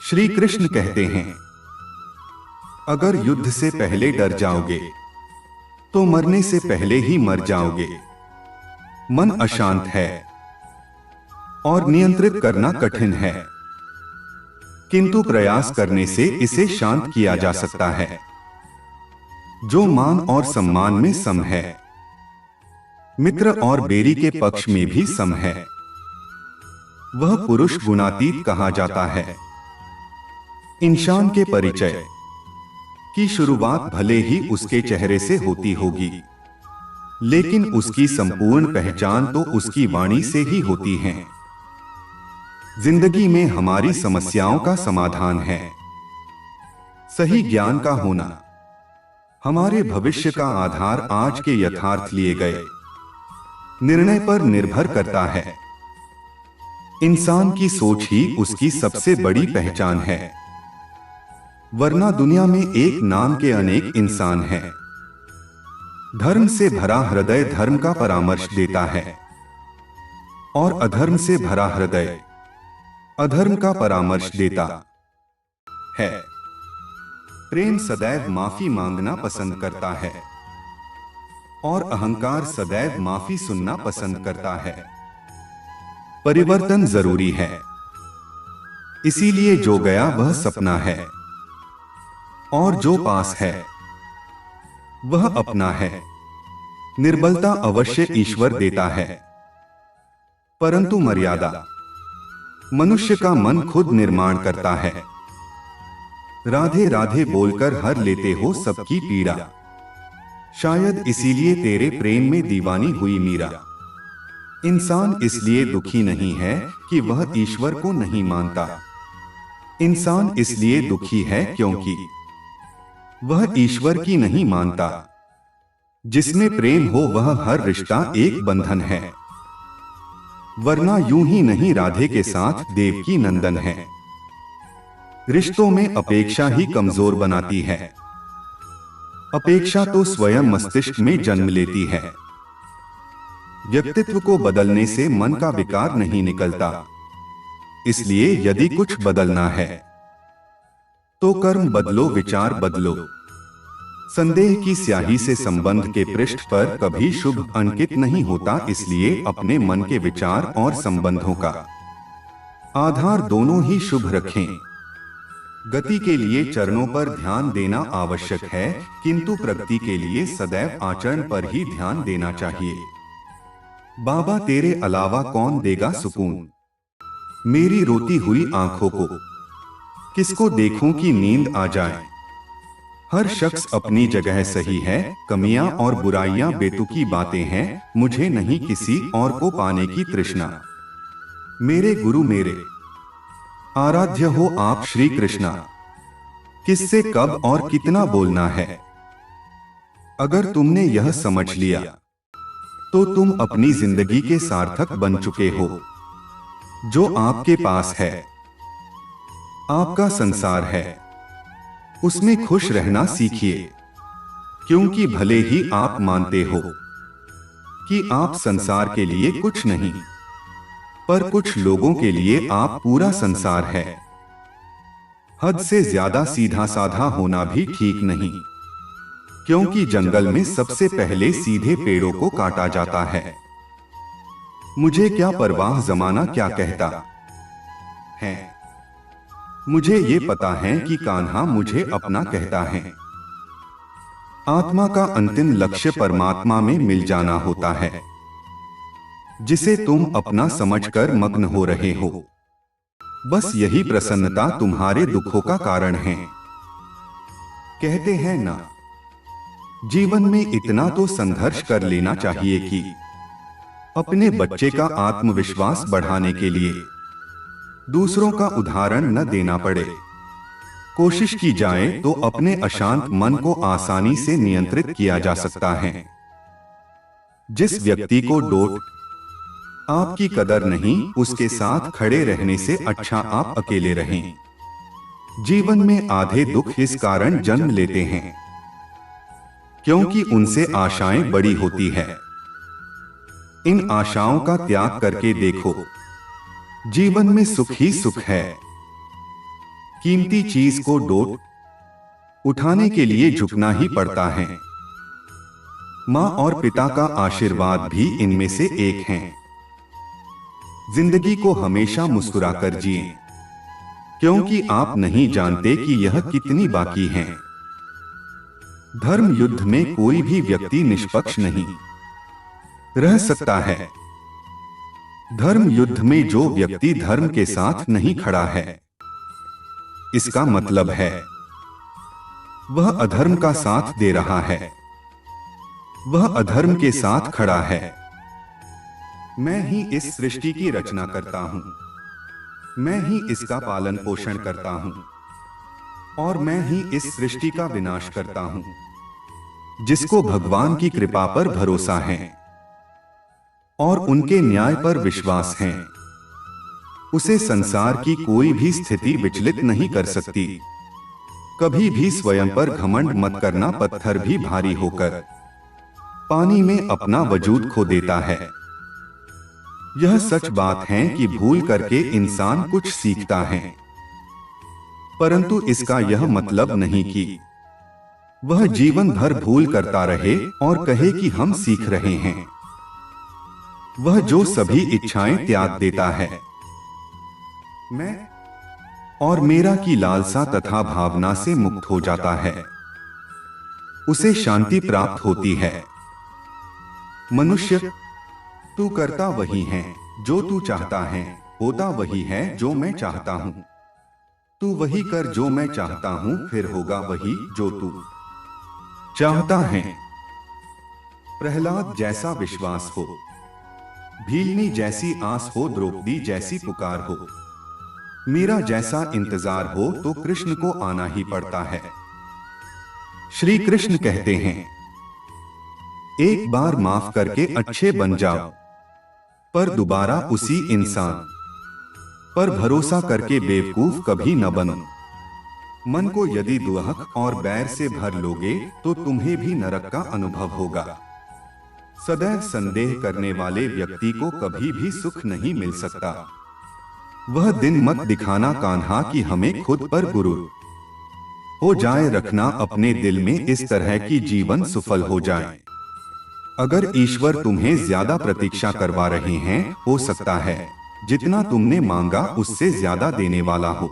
श्री कृष्ण कहते हैं, अगर युद्ध से पहले डर जाओगे तो मरने से पहले ही मर जाओगे। मन अशांत है और नियंत्रित करना कठिन है, किंतु प्रयास करने से इसे शांत किया जा सकता है। जो मान और सम्मान में सम है, मित्र और बेरी के पक्ष में भी सम है, वह पुरुष गुणातीत कहा जाता है। इंसान के परिचय की शुरुआत भले ही उसके चेहरे से होती होगी, लेकिन उसकी संपूर्ण पहचान तो उसकी वाणी से ही होती है। जिंदगी में हमारी समस्याओं का समाधान है सही ज्ञान का होना। हमारे भविष्य का आधार आज के यथार्थ लिए गए निर्णय पर निर्भर करता है। इंसान की सोच ही उसकी सबसे बड़ी पहचान है, वरना दुनिया में एक नाम के अनेक इंसान हैं। धर्म से भरा हृदय धर्म का परामर्श देता है और अधर्म से भरा हृदय अधर्म का परामर्श देता है। प्रेम सदैव माफी मांगना पसंद करता है और अहंकार सदैव माफी सुनना पसंद करता है। परिवर्तन जरूरी है, इसीलिए जो गया वह सपना है और जो पास है वह अपना है। निर्बलता अवश्य ईश्वर देता है, परंतु मर्यादा मनुष्य का मन खुद निर्माण करता है। राधे राधे बोलकर हर लेते हो सबकी पीड़ा, शायद इसीलिए तेरे प्रेम में दीवानी हुई मीरा। इंसान इसलिए दुखी नहीं है कि वह ईश्वर को नहीं मानता, इंसान इसलिए दुखी है क्योंकि वह ईश्वर की नहीं मानता। जिसमें प्रेम हो वह हर रिश्ता एक बंधन है, वरना यूं ही नहीं राधे के साथ देवकी नंदन है। रिश्तों में अपेक्षा ही कमजोर बनाती है। अपेक्षा तो स्वयं मस्तिष्क में जन्म लेती है। व्यक्तित्व को बदलने से मन का विकार नहीं निकलता, इसलिए यदि कुछ बदलना है तो कर्म बदलो, विचार बदलो। संदेह की स्याही से संबंध के पृष्ठ पर कभी शुभ अंकित नहीं होता, इसलिए अपने मन के विचार और संबंधों का आधार दोनों ही शुभ रखें। गति के लिए चरणों पर ध्यान देना आवश्यक है, किंतु प्रगति के लिए सदैव आचरण पर ही ध्यान देना चाहिए। बाबा तेरे अलावा कौन देगा सुकून मेरी रोती हुई आंखों को, किसको देखूं कि नींद आ जाए। हर शख्स अपनी जगह सही है, कमियां और बुराइयां बेतुकी बातें हैं, मुझे नहीं किसी और को पाने की तृष्णा। मेरे गुरु मेरे आराध्य हो आप श्री कृष्णा, किससे कब और कितना बोलना है। अगर तुमने यह समझ लिया तो तुम अपनी जिंदगी के सार्थक बन चुके हो। जो आपके पास है, आपका संसार है, उसमें खुश रहना सीखिए, क्योंकि भले ही आप मानते हो कि आप संसार के लिए कुछ नहीं, पर कुछ लोगों के लिए आप पूरा संसार है। हद से ज्यादा सीधा साधा होना भी ठीक नहीं, क्योंकि जंगल में सबसे पहले सीधे पेड़ों को काटा जाता है। मुझे क्या परवाह जमाना क्या कहता है, मुझे ये पता है कि कान्हा मुझे अपना कहता है। आत्मा का अंतिम लक्ष्य परमात्मा में मिल जाना होता है, जिसे तुम अपना समझकर मग्न हो रहे हो। बस यही प्रसन्नता तुम्हारे दुखों का कारण है। कहते हैं ना, जीवन में इतना तो संघर्ष कर लेना चाहिए कि अपने बच्चे का आत्मविश्वास बढ़ाने के लिए दूसरों का उदाहरण न देना पड़े। कोशिश की जाए तो अपने अशांत मन को आसानी से नियंत्रित किया जा सकता है। जिस व्यक्ति को डोट आपकी कदर नहीं, उसके साथ खड़े रहने से अच्छा आप अकेले रहें। जीवन में आधे दुख इस कारण जन्म लेते हैं क्योंकि उनसे आशाएं बड़ी होती है। इन आशाओं का त्याग करके देखो, जीवन में सुख ही सुख है। कीमती चीज को डोट उठाने के लिए झुकना ही पड़ता है। माँ और पिता का आशीर्वाद भी इनमें से एक है। जिंदगी को हमेशा मुस्कुराकर जिए, क्योंकि आप नहीं जानते कि यह कितनी बाकी है। धर्म युद्ध में कोई भी व्यक्ति निष्पक्ष नहीं रह सकता है। धर्म युद्ध में जो व्यक्ति धर्म के साथ नहीं खड़ा है, इसका मतलब है वह अधर्म का साथ दे रहा है, वह अधर्म के साथ खड़ा है। मैं ही इस सृष्टि की रचना करता हूं, मैं ही इसका पालन पोषण करता हूं, और मैं ही इस सृष्टि का विनाश करता हूं। जिसको भगवान की कृपा पर भरोसा है और उनके न्याय पर विश्वास है, उसे संसार की कोई भी स्थिति विचलित नहीं कर सकती। कभी भी स्वयं पर घमंड मत करना। पत्थर भी भारी होकर पानी में अपना वजूद खो देता है। यह सच बात है कि भूल करके इंसान कुछ सीखता है, परंतु इसका यह मतलब नहीं कि वह जीवन भर भूल करता रहे और कहे कि हम सीख रहे हैं। वह जो सभी इच्छाएं त्याग देता है, मैं और मेरा की लालसा तथा भावना से मुक्त हो जाता है, उसे शांति प्राप्त होती है। मनुष्य, तू करता वही है जो तू चाहता है, होता वही है जो मैं चाहता हूं। तू वही कर जो मैं चाहता हूं, फिर होगा वही जो तू चाहता है। प्रहलाद जैसा विश्वास हो, भीलनी जैसी आस हो, द्रौपदी जैसी पुकार हो, मेरा जैसा इंतजार हो, तो कृष्ण को आना ही पड़ता है। श्री कृष्ण कहते हैं, एक बार माफ करके अच्छे बन जाओ, पर दोबारा उसी इंसान पर भरोसा करके बेवकूफ कभी न बनो। मन को यदि दुहक और बैर से भर लोगे तो तुम्हें भी नरक का अनुभव होगा। सदैव संदेह करने वाले व्यक्ति को कभी भी सुख नहीं मिल सकता। वह दिन मत दिखाना कान्हा कि हमें खुद पर गुरूर हो जाए। रखना अपने दिल में इस तरह की जीवन सफल हो जाए। अगर ईश्वर तुम्हें ज्यादा प्रतीक्षा करवा रहे हैं, हो सकता है जितना तुमने मांगा उससे ज्यादा देने वाला हो।